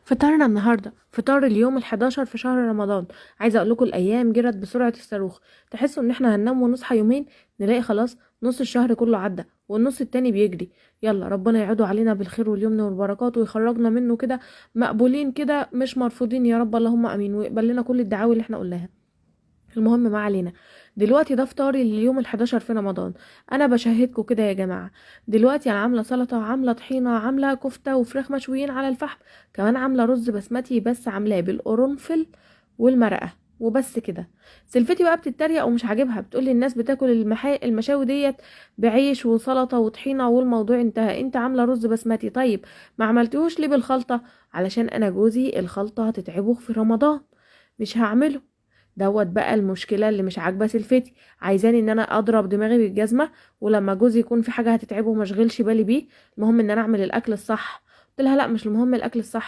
فطارنا النهارده فطار اليوم ال11 في شهر رمضان. عايزه اقول لكم الايام جرت بسرعه الصاروخ. تحسوا ان احنا هننام ونصحى يومين نلاقي خلاص نص الشهر كله عدى والنص التاني بيجري. يلا ربنا يعود علينا بالخير واليمن والبركات ويخرجنا منه كده مقبولين كده مش مرفوضين يا رب، اللهم امين، ويقبل لنا كل الدعاوي اللي احنا قلناها. المهم ما علينا. دلوقتي ده فطاري اليوم ال11 في رمضان. انا بشهدكم كده يا جماعه. دلوقتي انا عامله سلطه، عامله طحينه، عامله كفته وفراخ مشويين على الفحم، كمان عامله رز بسمتي بس عاملاه بالقرنفل والمرقه وبس كده. سلفتي بقى بتتريق ومش عاجبها، بتقولي الناس بتاكل المشاوي ديت بعيش وسلطه وطحينه والموضوع انتهى، انت عامله رز بسمتي طيب ما عملتيهوش ليه بالخلطه؟ علشان انا جوزي الخلطه هتتعبه في رمضان، مش هعمله. دوت بقى المشكله اللي مش عاجبه سلفتي، عايزاني ان انا اضرب دماغي بالجزمه، ولما جوزي يكون في حاجه هتتعبه وما اشغلش بالي بيه. المهم ان انا اعمل الاكل الصح. قلت لها لا، مش المهم الاكل الصح،